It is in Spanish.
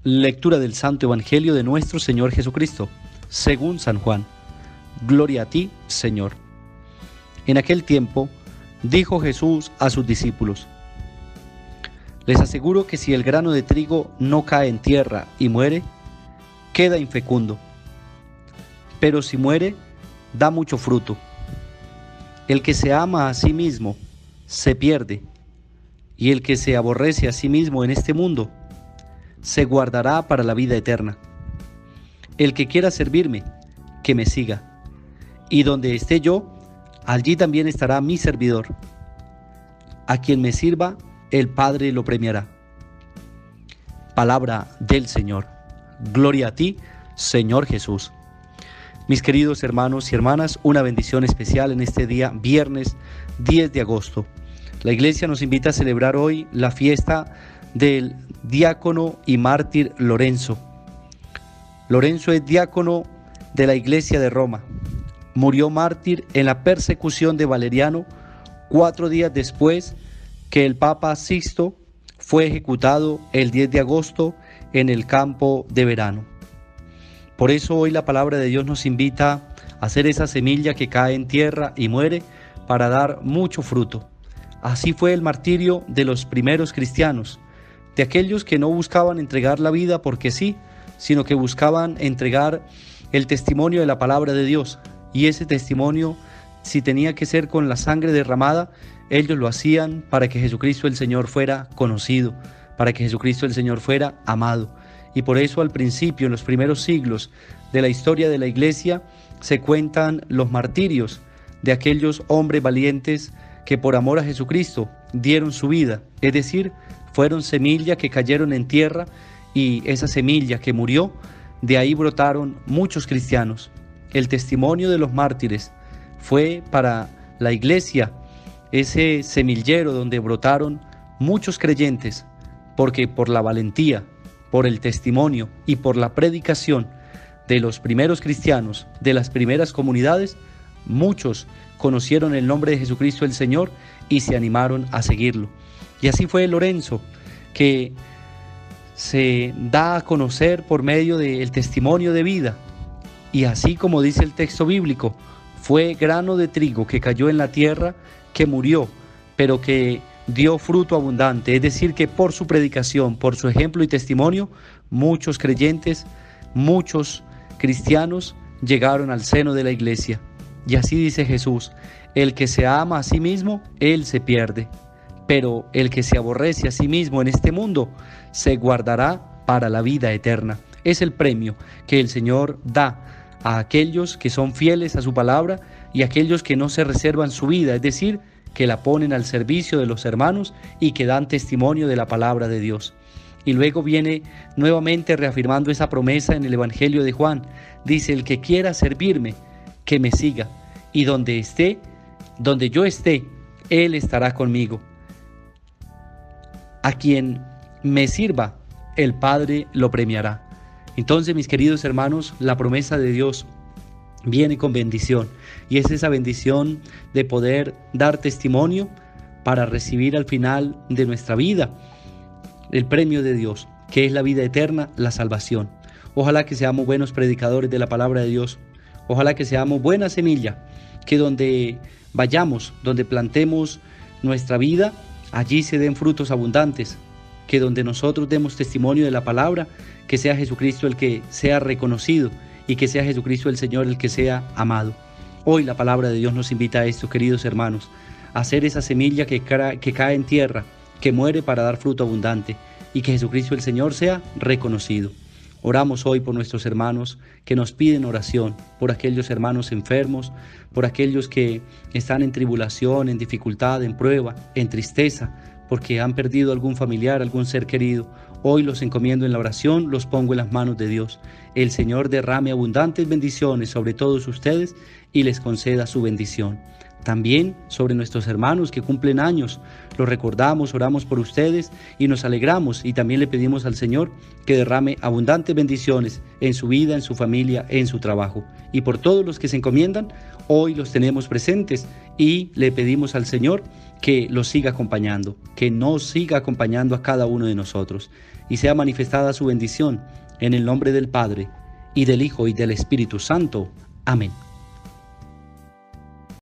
Lectura del Santo Evangelio de nuestro Señor Jesucristo, según San Juan. Gloria a ti, Señor. En aquel tiempo, dijo Jesús a sus discípulos: les aseguro que si el grano de trigo no cae en tierra y muere, queda infecundo. Pero si muere, da mucho fruto. El que se ama a sí mismo, se pierde, y el que se aborrece a sí mismo en este mundo, se guardará para la vida eterna. El que quiera servirme, que me siga, y donde esté yo, allí también estará mi servidor. A quien me sirva, el Padre lo premiará. Palabra del Señor. Gloria a ti, Señor Jesús. Mis queridos hermanos y hermanas, una bendición especial en este día, viernes 10 de agosto. La Iglesia nos invita a celebrar hoy la fiesta del diácono y mártir Lorenzo. Lorenzo es diácono de la Iglesia de Roma. Murió mártir en la persecución de Valeriano 4 días después que el Papa Sixto fue ejecutado el 10 de agosto en el campo de verano. Por eso hoy la palabra de Dios nos invita a hacer esa semilla que cae en tierra y muere para dar mucho fruto. Así fue el martirio de los primeros cristianos, de aquellos que no buscaban entregar la vida porque sí, sino que buscaban entregar el testimonio de la palabra de Dios. Y ese testimonio, si tenía que ser con la sangre derramada, ellos lo hacían para que Jesucristo el Señor fuera conocido, para que Jesucristo el Señor fuera amado. Y por eso al principio, en los primeros siglos de la historia de la Iglesia, se cuentan los martirios de aquellos hombres valientes que por amor a Jesucristo dieron su vida, es decir, fueron semillas que cayeron en tierra y esa semilla que murió, de ahí brotaron muchos cristianos. El testimonio de los mártires fue para la Iglesia ese semillero donde brotaron muchos creyentes, porque por la valentía, por el testimonio y por la predicación de los primeros cristianos, de las primeras comunidades, muchos conocieron el nombre de Jesucristo el Señor y se animaron a seguirlo. Y así fue Lorenzo, que se da a conocer por medio del testimonio de vida. Y así como dice el texto bíblico, fue grano de trigo que cayó en la tierra, que murió, pero que dio fruto abundante. Es decir, que por su predicación, por su ejemplo y testimonio, muchos creyentes, muchos cristianos llegaron al seno de la Iglesia. Y así dice Jesús: el que se ama a sí mismo, él se pierde. Pero el que se aborrece a sí mismo en este mundo, se guardará para la vida eterna. Es el premio que el Señor da a aquellos que son fieles a su palabra y a aquellos que no se reservan su vida, es decir, que la ponen al servicio de los hermanos y que dan testimonio de la palabra de Dios. Y luego viene nuevamente reafirmando esa promesa en el Evangelio de Juan. Dice: el que quiera servirme, que me siga, y donde yo esté, él estará conmigo. A quien me sirva, el Padre lo premiará. Entonces, mis queridos hermanos, la promesa de Dios viene con bendición, y es esa bendición de poder dar testimonio para recibir al final de nuestra vida el premio de Dios, que es la vida eterna, la salvación. Ojalá que seamos buenos predicadores de la palabra de Dios. Ojalá que seamos buena semilla, que donde vayamos, donde plantemos nuestra vida, allí se den frutos abundantes, que donde nosotros demos testimonio de la palabra, que sea Jesucristo el que sea reconocido y que sea Jesucristo el Señor el que sea amado. Hoy la palabra de Dios nos invita a esto, queridos hermanos, a hacer esa semilla que cae en tierra, que muere para dar fruto abundante, y que Jesucristo el Señor sea reconocido. Oramos hoy por nuestros hermanos que nos piden oración, por aquellos hermanos enfermos, por aquellos que están en tribulación, en dificultad, en prueba, en tristeza, porque han perdido algún familiar, algún ser querido. Hoy los encomiendo en la oración, los pongo en las manos de Dios. El Señor derrame abundantes bendiciones sobre todos ustedes y les conceda su bendición. También sobre nuestros hermanos que cumplen años, los recordamos, oramos por ustedes y nos alegramos, y también le pedimos al Señor que derrame abundantes bendiciones en su vida, en su familia, en su trabajo. Y por todos los que se encomiendan, hoy los tenemos presentes y le pedimos al Señor que los siga acompañando, que nos siga acompañando a cada uno de nosotros, y sea manifestada su bendición en el nombre del Padre, y del Hijo, y del Espíritu Santo. Amén.